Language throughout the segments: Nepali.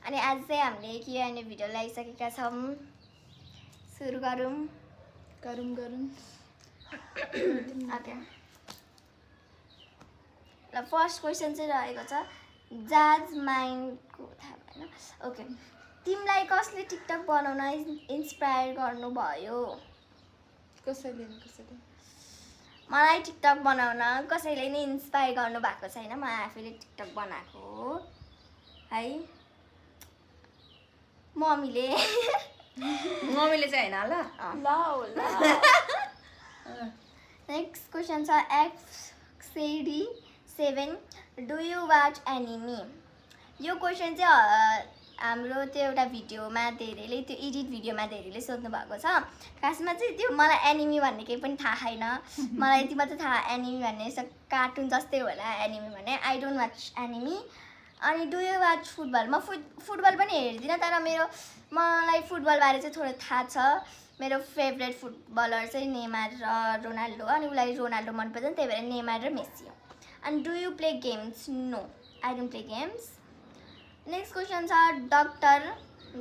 अनि आज चाहिँ हामीले Q&A भिडियो ल्याइसकेका छौँ सुरु गरौँ ओके ल फर्स्ट क्वेशन चाहिँ रहेको छ जाज माइन्डको थाहा भएन ओके तिमीलाई कसले टिकटक बनाउन इन्स्पायर गर्नुभयो कसैले मलाई टिकटक बनाउन कसैले नै इन्स्पायर गर्नु भएको छैन म आफैले टिकटक बनाएको हो है मम्मीले चाहिँ हैन ल नेक्स्ट क्वेशन छ XCD7 do you watch enemy यो क्वेसन चाहिँ हाम्रो त्यो एउटा भिडियोमा धेरैले त्यो एडिट भिडियोमा धेरैले सोध्नु भएको छ खासमा चाहिँ त्यो मलाई एनिमी भन्ने केही पनि थाहा छैन मलाई यति मात्र थाहा एनिमी भन्ने यसो कार्टुन जस्तै होला एनिमी भन्ने आई डोन्ट वाच एनिमी अनि डु यु वाच फुटबल म फुटबल पनि हेर्दिनँ तर मलाई फुटबलबारे चाहिँ थोरै थाहा छ मेरो फेभरेट फुटबलर चाहिँ नेमार र रोनाल्डो अनि उसलाई रोनाल्डो मनपर्छ त्यही भएर नेमार र मेसी हो अनि do you play games no I don't play games next question छ डक्टर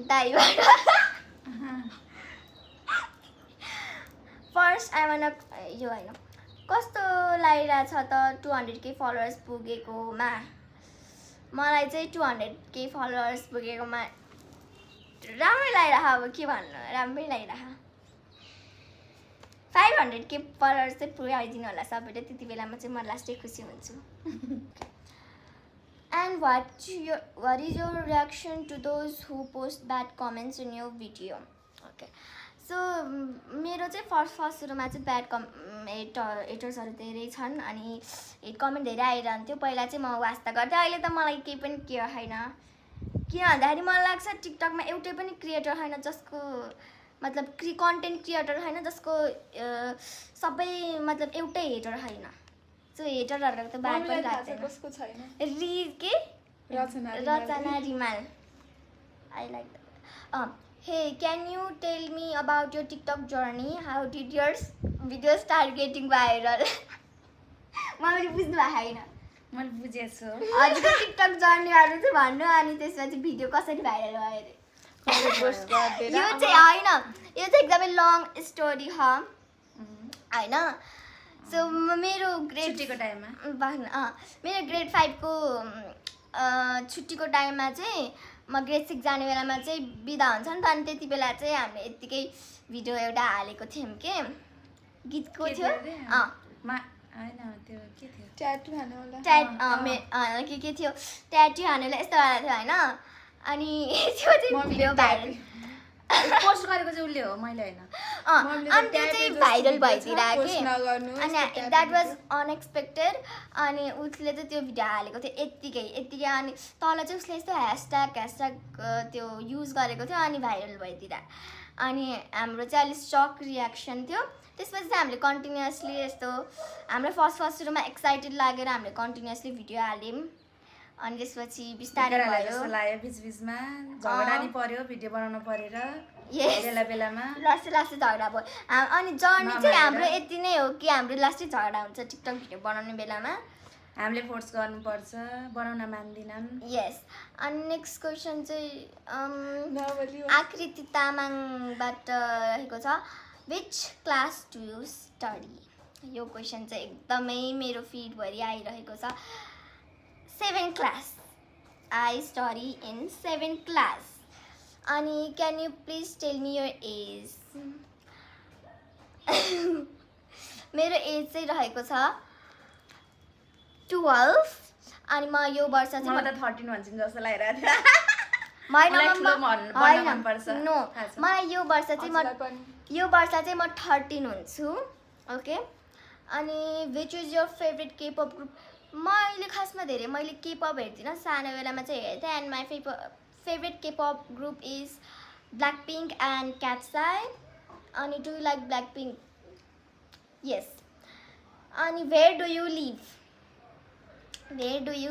डाइभर फर्स्ट आइमा यो होइन कस्तो लागिरहेछ त 200K फलोवर्स पुगेकोमा मलाई चाहिँ 200K फलोवर्स पुगेकोमा राम्रै लागिरह अब के भन्नु राम्रै लागिरह 500K फलोवर्स चाहिँ पुऱ्याइदिनु होला सबैले त्यति बेलामा चाहिँ म लास्टै खुसी हुन्छु And what is your reaction to those who post bad comments in your video? Okay. So मेरो चाहिँ फर्स्ट सुरुमा चाहिँ ब्याड हेटर्सहरू धेरै छन् अनि हेट कमेन्ट धेरै आइरहन्थ्यो पहिला चाहिँ म वास्ता गर्थेँ अहिले त मलाई केही पनि केयर छैन किन भन्दाखेरि मलाई लाग्छ टिकटकमा एउटै पनि क्रिएटर छैन जसको मतलब कन्टेन्ट क्रिएटर छैन जसको सबै मतलब एउटै हेटर छैन सो हेटरहरुको त बात पनि लाग्दैन कसको छैन के Rachana Rimal I like that hey can you tell me about your TikTok journey how did your video start getting viral मैले बुझ्नु भएको छैन मैले बुझेछु हजुरको टिकटक जर्नीहरू चाहिँ भन्नु अनि त्यसपछि भिडियो कसरी भाइरल भयो अरे यो चाहिँ होइन यो चाहिँ एकदमै लङ स्टोरी हो होइन सो मेरो ग्रेड छुट्टीको टाइममा मेरो ग्रेड 5 को छुट्टीको टाइममा चाहिँ म ग्रेड 6 जाने बेलामा चाहिँ बिदा हुन्छ नि त अनि त्यति बेला चाहिँ हामीले यत्तिकै भिडियो एउटा हालेको थियौँ के गीतको थियो ट्याटु हान्नु होला के थियो ट्याटु हानेलाई यस्तो वाला थियो होइन अनि त्यो चाहिँ भिडियो भाइरल पोस्ट गरेको चाहिँ उसले हो मैले हैन अनि त्यो चाहिँ भाइरल भइदिरहेको के अनि द्याट वाज अनएक्सपेक्टेड अनि उसले चाहिँ त्यो भिडियो हालेको थियो यत्तिकै अनि तल चाहिँ उसले यस्तो ह्यासट्याग त्यो युज गरेको थियो अनि भाइरल भइदिएर अनि हाम्रो चाहिँ अलिक सक रियाक्सन थियो त्यसपछि चाहिँ हामीले कन्टिन्युसली यस्तो हाम्रो फर्स्ट सुरुमा एक्साइटेड लागेर हामीले कन्टिन्युसली भिडियो हाल्यौँ अनि त्यसपछि बिस्तारै भयो लाग्यो बीचमा झगडा नि पर्यो भिडियो बनाउन परेर बेलामा लास्टै झगडा भयो अनि जर्नी चाहिँ हाम्रो यति नै हो कि हाम्रो लास्टै झगडा हुन्छ टिकटक भिडियो बनाउने बेलामा हामीले फोर्स गर्नुपर्छ बनाउन मान्दिनन् यस अनि नेक्स्ट क्वेसन चाहिँ आकृति तामाङबाट रहेको छ which class do you study यो क्वेसन चाहिँ एकदमै मेरो फिडभरि आइरहेको छ 7th class I study in 7th class अनि can you please tell me your age मेरो एज चाहिँ रहेको छ 12 अनि म यो वर्ष चाहिँ म त 13 भन्छु जस्तो लागिरहेको थियो नो मलाई यो वर्ष चाहिँ म 13 हुन्छु ओके अनि which is your favourite K pop group मैले खासमा धेरै मैले केपअप हेर्दिनँ सानो बेलामा चाहिँ हेर्थेँ and my favourite K pop group is Blackpink and Katseye अनि do you like Blackpink yes अनि वेयर डु यु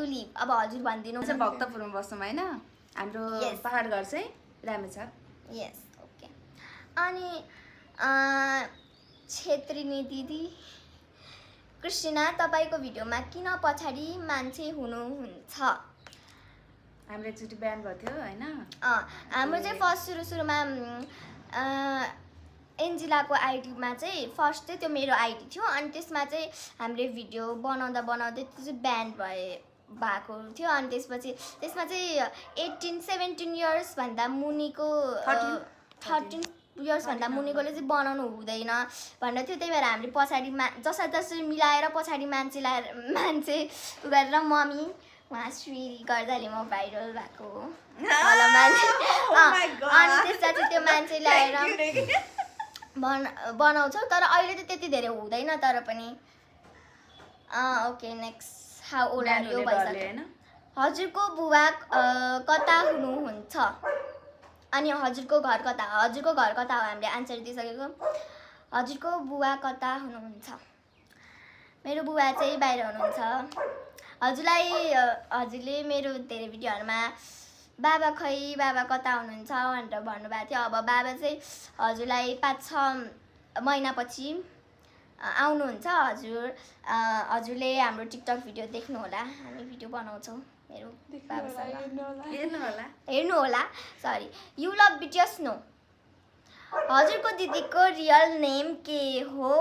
लिभ अब हजुर भनिदिनु भक्तपुरमा बस्छौँ होइन हाम्रो पहाड घर चाहिँ रामेछाप यस ओके अनि छेत्रिनी दिदी कृष्णा तपाईको भिडियोमा किन पछाडी मान्छे हुनुहुन्छ हाम्रो एकचोटि बिहान भएको थियो होइन हाम्रो चाहिँ फर्स्ट सुरुमा एन्जिलाको आइडीमा चाहिँ फर्स्ट चाहिँ त्यो मेरो आइडी थियो अनि त्यसमा चाहिँ हामीले भिडियो बनाउँदै त्यो चाहिँ ब्यान भएको थियो अनि त्यसमा चाहिँ 17 इयर्सभन्दा मुनिको 13 इयर्सभन्दा मुनिकोले चाहिँ बनाउनु हुँदैन भनेर थियो। त्यही भएर हामीले पछाडि जसरी मिलाएर पछाडि मान्छे उ गरेर मम्मी उहाँ श्री गर्दाले म भाइरल भएको होला मान्छे अनि त्यसमा चाहिँ त्यो मान्छे ल्याएर बनाउँछौँ तर अहिले त त्यति धेरै हुँदैन तर पनि okay next how old are you भइसक्यो। हजुरको बुबा कता हुनुहुन्छ अनि हजुरको घर कता हो हामीले आन्सर दिइसकेको। हजुरको बुबा कता हुनुहुन्छ? मेरो बुबा चाहिँ बाहिर हुनुहुन्छ। हजुरले मेरो धेरै भिडियोहरूमा बाबा कता हुनुहुन्छ भनेर भन्नुभएको थियो। अब बाबा चाहिँ हजुरलाई 5-6 महिनापछि आउनुहुन्छ। हजुरले हाम्रो टिकटक भिडियो देख्नु होला, हामी भिडियो बनाउँछौँ मेरो बाबासँग, हेर्नु होला। Sorry. You love BTS no? हजुरको दिदीको रियल नेम के हो?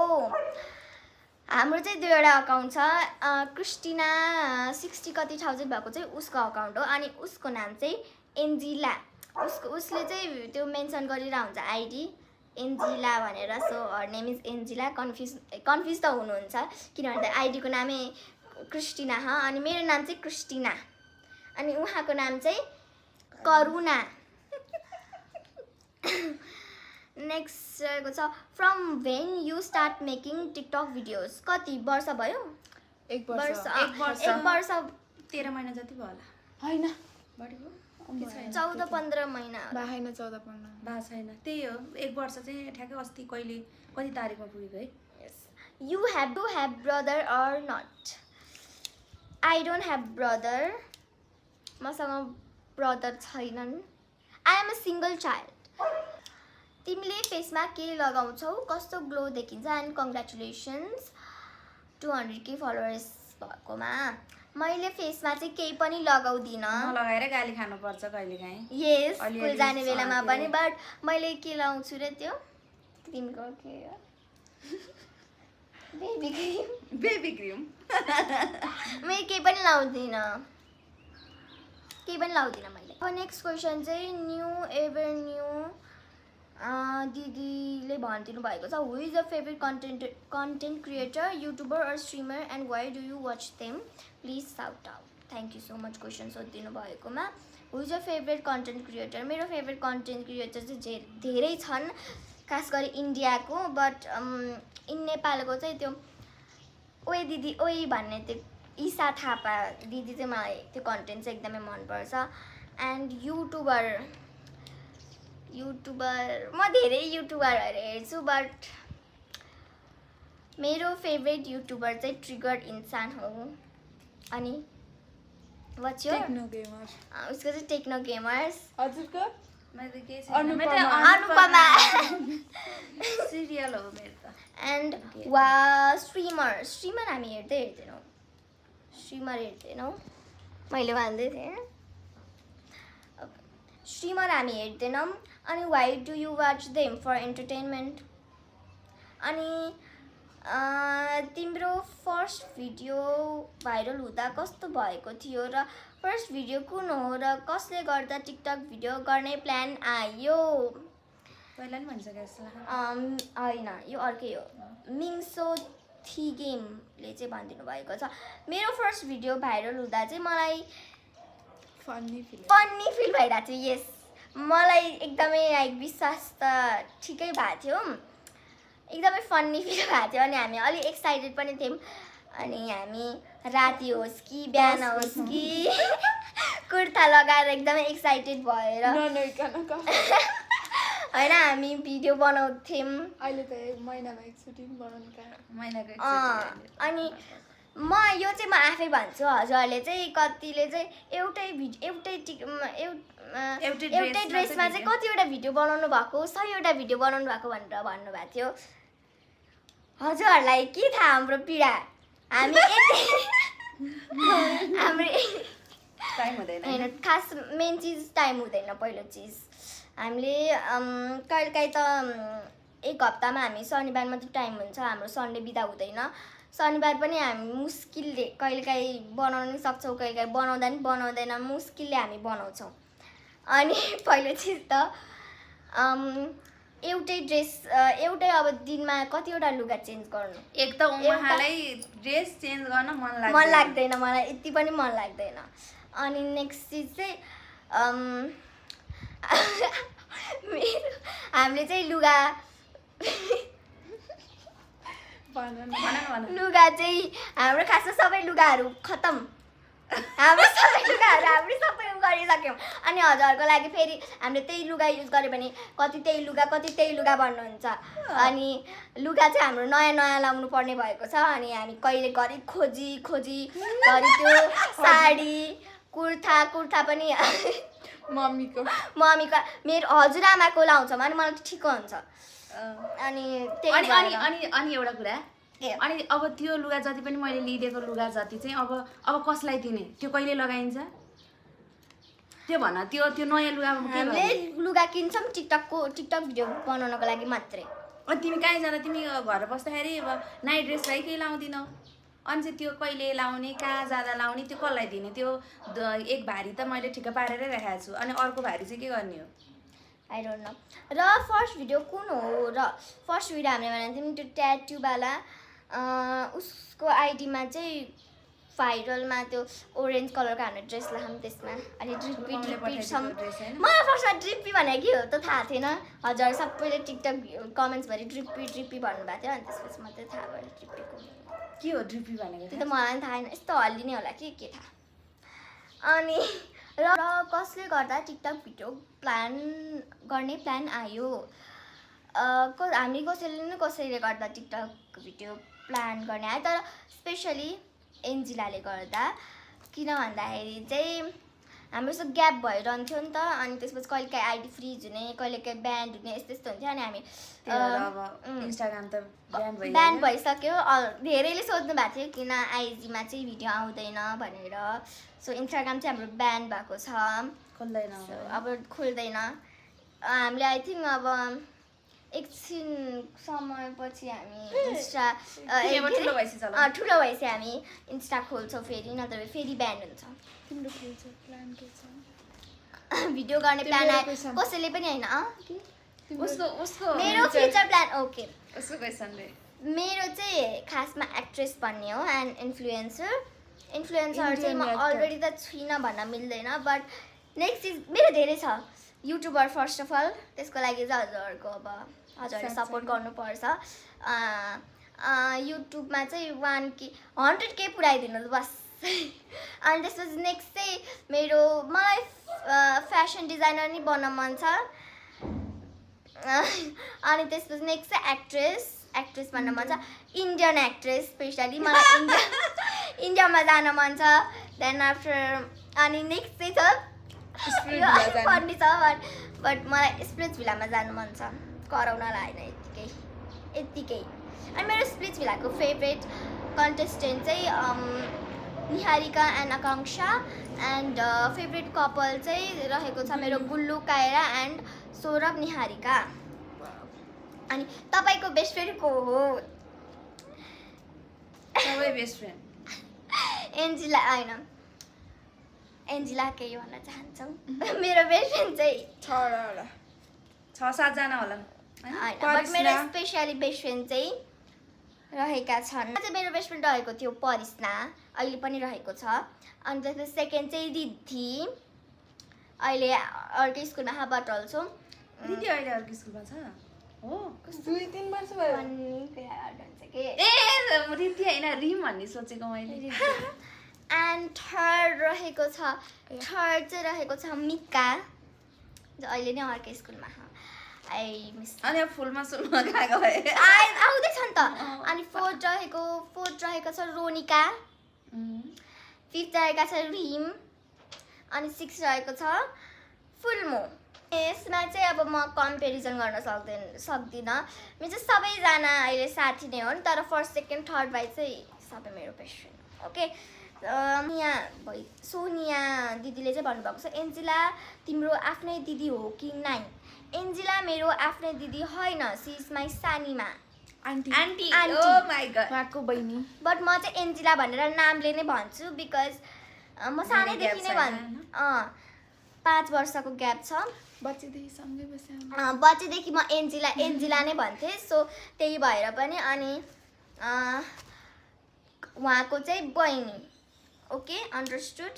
हाम्रो चाहिँ 2वटा अकाउन्ट छ। क्रिस्टिना 60 कति थाउजन्ड भएको चाहिँ उसको अकाउन्ट हो अनि उसको नाम चाहिँ एन्जिला। उसले चाहिँ त्यो मेन्सन गरिरहेको हुन्छ आइडी एन्जिला भनेर। So her name is Angela. Confuse त हुनुहुन्छ किनभने आइडीको नामै क्रिस्टिना हो अनि मेरो नाम चाहिँ क्रिस्टिना अनि उहाँको नाम चाहिँ करुणा। नेक्स्ट रहेको छ from when you start making TikTok videos? कति वर्ष भयो? 1 वर्ष। 1 वर्ष 13 महिना जति भयो होला। होइन बढी भयो 14-15 महिना होइन 14-15 बा छैन। त्यही हो 1 वर्ष चाहिँ ठ्याक्कै अस्ति कति तारिकमा पुगेको है। You have to have brother or not? I don't have brother. मसँग ब्रदर छैनन्। I am a single child. तिमीले फेसमा के लगाउँछौ? कस्तो ग्लो देखिन्छ? एन्ड कङ्ग्रेचुलेसन्स 200K फलोवर्स भएकोमा। मैले फेसमा चाहिँ केही पनि लगाउँदिनँ। लगाएर गाली खानुपर्छ कहिलेकाहीँ। यस स्कुल जाने बेलामा पनि। बट मैले के लगाउँछु र त्यो क्रिमको के हो? Baby cream. मैले केही पनि लाउँदिनँ मैले। अब नेक्स्ट क्वेसन चाहिँ न्यू दिदीले भनिदिनु भएको छ। Who is the favourite content creator, YouTuber or streamer and why do you watch them? Please shout out. Thank you so much question सोधिदिनु भएकोमा। Who is the favourite content creator? मेरो फेभरेट कन्टेन्ट क्रिएटर चाहिँ धेरै छन्, खास गरी इन्डियाको। बट इन नेपालको चाहिँ त्यो ओए दिदी ओए भन्ने त्यो ईशा थापा दिदी चाहिँ मलाई त्यो कन्टेन्ट चाहिँ एकदमै मनपर्छ। एन्ड युट्युबर म धेरै युट्युबरहरू हेर्छु बट मेरो फेभरेट युट्युबर चाहिँ ट्रिगर्ड इन्सान हो। अनि वाट्स योर? Tecno gamer. उसको चाहिँ टेक्नो गेमर्स। हजुरको? मैले के अनुपमा सिरियल हो मेरो त। एन्ड स्ट्रिमर हामी हेर्दैनौँ। मैले भन्दै थिएँ स्ट्रिमर हामी हेर्दैनौँ। अनि why do you watch them? For entertainment. अनि तिम्रो फर्स्ट भिडियो भाइरल हुँदा कस्तो भएको थियो र फर्स्ट भिडियो कुन हो र कसले गर्दा टिकटक भिडियो गर्ने प्लान आयो? पहिला नि भनिसके जस्तो लाग्छ। होइन यो अर्कै हो। मिङ्सो थी गेमले चाहिँ भनिदिनु भएको छ। मेरो फर्स्ट भिडियो भाइरल हुँदा चाहिँ मलाई फन्नी फिल भइरहेको थियो। यस मलाई एकदमै लाइक विश्वास त ठिकै भएको थियो, एकदमै फन्नी फिल भएको थियो। अनि हामी अलिक एक्साइटेड पनि थियौँ। अनि हामी राति होस् कि बिहान होस् कि कुर्ता लगाएर एकदमै एक्साइटेड भएर होइन हामी भिडियो बनाउँथ्यौँ। अहिले त 1 महिनामा एकचोटि बनाउनु महिनाको अनि म आफै भन्छु। हजुरहरूले चाहिँ कतिले चाहिँ एउटै ड्रेसमा चाहिँ कतिवटा भिडियो बनाउनु भएको, 100वटा भिडियो बनाउनु भएको भनेर भन्नुभएको थियो। हजुरहरूलाई के थाहा हाम्रो पीडा? टाइम हुँदैन होइन खास मेन चिज टाइम हुँदैन पहिलो चिज हामीले कहिलेकाहीँ त एक हप्तामा हामी शनिबार मात्रै टाइम हुन्छ हाम्रो सन्डे बिदा हुँदैन शनिबार पनि हामी मुस्किलले कहिलेकाहीँ बनाउन नि सक्छौँ कहिलेकाहीँ बनाउँदा नि बनाउँदैन मुस्किलले हामी बनाउँछौँ अनि पहिलो चिज त एउटै ड्रेस एउटै अब दिनमा कतिवटा लुगा चेन्ज गर्नु एक त उहाँलाई ड्रेस चेन्ज गर्न मन लाग्दैन मलाई यति पनि मन लाग्दैन अनि नेक्स्ट चिज चाहिँ हामीले चाहिँ लुगा लुगा चाहिँ हाम्रो खासमा सबै लुगाहरू खतम हाम्रो सबै लुगाहरू हामीले सबै गरिसक्यौँ अनि हजुरहरूको लागि फेरि हामीले त्यही लुगा युज गऱ्यो भने कति त्यही लुगा भन्नुहुन्छ अनि लुगा चाहिँ हाम्रो नयाँ नयाँ लाउनु पर्ने भएको छ अनि हामी कहिले घरि खोजी घरि त्यो साडी कुर्ता पनि मम्मीको मेरो हजुरआमाको लाउँछौँ अनि मलाई ठिक हुन्छ अनि अनि एउटा कुरा अनि अब त्यो लुगा जति पनि मैले लिइदिएको लुगा जति चाहिँ अब कसलाई दिने त्यो कहिले लगाइन्छ त्यो भन त्यो नयाँ लुगा हामीले लुगा किन्छौँ टिकटक भिडियो बनाउनको लागि मात्रै अनि तिमी कहीँ जाँदा तिमी घर बस्दाखेरि अब नाइट ड्रेसलाई केही लाउँदिनौ अनि चाहिँ त्यो कहिले लाउने कहाँ जाँदा लाउने त्यो कसलाई दिने त्यो एक भारी त मैले ठिक्क पारेरै राखेको छु अनि अर्को भारी चाहिँ के गर्ने हो आई डोन्ट नो र फर्स्ट भिडियो कुन हो र फर्स्ट भिडियो हामीले भनेको थियौँ त्यो ट्याटुवाला उसको आइडीमा चाहिँ भाइरलमा त्यो ओरेन्ज कलरको हाम्रो ड्रेस लगाऊँ त्यसमा अनि रिपिट छ मलाई फर्स्टमा ड्रिप्पी भनेको के हो त थाहा थिएन हजुर सबैले टिकटक कमेन्ट्सभरि ड्रिप्पी भन्नुभएको थियो अनि त्यसपछि मात्रै थाहा भयो ड्रिप्पीको के हो ड्रिप्पी भनेको त्यो त मलाई पनि थाहा छैन यस्तो हल्लिने होला के थाहा अनि र कसले गर्दा टिकटक भिडियो गर्ने प्लान आयो हामी कसैले गर्दा टिकटक भिडियो प्लान गर्ने आयो तर स्पेसली एन्जिलाले गर्दा किन भन्दाखेरि चाहिँ हाम्रो यस्तो ग्याप भइरहन्थ्यो नि त अनि त्यसपछि कहिलेकाहीँ आइडी फ्रिज हुने कहिलेकाहीँ ब्यान्ड हुने यस्तो हुन्थ्यो अनि हामी इन्स्टाग्राम त ब्यान्ड भइसक्यो धेरैले सोध्नु भएको थियो किन आइजीमा चाहिँ भिडियो आउँदैन भनेर सो इन्स्टाग्राम चाहिँ हाम्रो ब्यान्ड भएको छ अब खुल्दैन हामीले आई थिङ्क अब एकछिन समयपछि हामी इन्स्टा ठुलो भएपछि हामी इन्स्टा खोल्छौँ फेरि नत्र फेरि ब्यान्ड हुन्छ तिम्रो फ्युचर प्लान के छ भिडियो गर्ने प्लान आयो कसैले पनि होइन उसको मेरो फ्युचर प्लान ओके उसको क्वेसनले मेरो चाहिँ खासमा एक्ट्रेस बन्ने हो एन्ड इन्फ्लुएन्सर चाहिँ म अलरेडी त छुइनँ भन्न मिल्दैन बट नेक्स्ट चिज मेरो धेरै छ युट्युबर फर्स्ट अफ अल त्यसको लागि चाहिँ हजुरहरूको अब हजुरहरूले सपोर्ट गर्नुपर्छ युट्युबमा चाहिँ 100K पुऱ्याइदिनु बस अनि त्यसपछि नेक्स्ट चाहिँ मलाई फेसन डिजाइनर नि बन्न मन छ अनि त्यसपछि नेक्स्ट चाहिँ एक्ट्रेस बन्न मन छ इन्डियन एक्ट्रेस स्पेसली मलाई इन्डियामा जान मन छ देन आफ्टर अनि नेक्स्ट चाहिँ छ भन्ने छ बट मलाई स्प्लिट्स भिलामा जानु मन छ कराउनलाई होइन यत्तिकै अनि मेरो स्प्लिट्स भिलाको फेभरेट कन्टेस्टेन्ट चाहिँ निहारिका एन्ड आकाङ्क्षा एन्ड फेभरेट कपल चाहिँ रहेको छ मेरो गुल्लु कायरा एन्ड सौरभ निहारिका अनि तपाईँको बेस्ट फ्रेन्ड को हो सबै बेस्ट फ्रेन्ड एन्जिला होइन एन्जिला केही भन्न चाहन्छौँ मेरो बेस्ट फ्रेन्ड चाहिँ 6-7 जना होला होइन बट मेरो स्पेसली बेस्ट फ्रेन्ड चाहिँ रहेका छन् मेरो बेस्ट फ्रेन्ड रहेको थियो परिस्ना अहिले पनि रहेको छ अनि त्यसपछि सेकेन्ड चाहिँ रिद्धि अहिले अर्कै स्कुलमा हाबाटल छु रिद्धि अहिले अर्कै स्कुलमा छ हो 2-3 वर्ष भयो ए रिद्धि होइन रिम भन्ने सोचेको मैले एन्ड थर्ड रहेको छ मिका जो अहिले नै अर्कै स्कुलमा अनि अब फुलमा गएको भए आउँदैछ नि त अनि फोर्थ रहेको छ रोनिका फिफ्थ रहेको छ रिम अनि 6 रहेको छ फुल्मो यसमा चाहिँ अब म कम्पेरिजन गर्न सक्दिनँ मेरो चाहिँ सबैजना अहिले साथी नै हो नि तर फर्स्ट सेकेन्ड थर्ड भाइ चाहिँ सबै मेरो बेस्ट फ्रेन्ड ओके यहाँ सोनिया दिदीले चाहिँ भन्नुभएको छ एन्जिला तिम्रो आफ्नै दिदी हो कि नाइ? एन्जिला मेरो आफ्नै दिदी होइन, सी इज माई सानीमा aunty aunty aunty. Oh my god उहाँको बहिनी। बट म चाहिँ एन्जिला भनेर नामले नै भन्छु बिकज म सानैदेखि नै gap छैन, 5 वर्षको ग्याप छ। बच्चेदेखि सँगै बस्यो। बच्चेदेखि म एन्जिला नै भन्थेँ, सो त्यही भएर पनि। अनि उहाँको चाहिँ बहिनी। Okay, understood.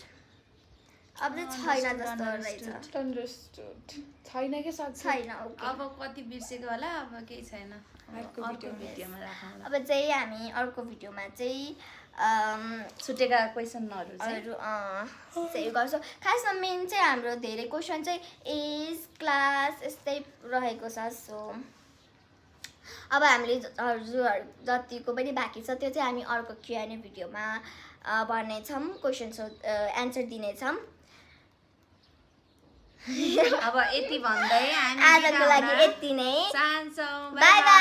अब चाहिँ छैन जस्तो रहेछ। अन्डरस्टुड। छैन के सक्छ। छैन, ओके। अब कति बिर्सेको होला, अब केही छैन, अर्को भिडियोमा राखौँला। अब चाहिँ हामी अर्को भिडियोमा चाहिँ छुटेका क्वेसनहरू चाहिँ चाहिँ गर्छौँ। खासमा मेन चाहिँ हाम्रो धेरै क्वेसन चाहिँ एज, क्लास यस्तै रहेको छ। सो अब हामीले हजुरहरू जतिको पनि बाँकी छ त्यो चाहिँ हामी अर्को Q&A भिडियोमा भन्नेछौँ, क्वेसन एन्सर दिनेछौँ। अब यति भन्दै हामी आजको लागि यति नै। चाहन्छौँ। By by.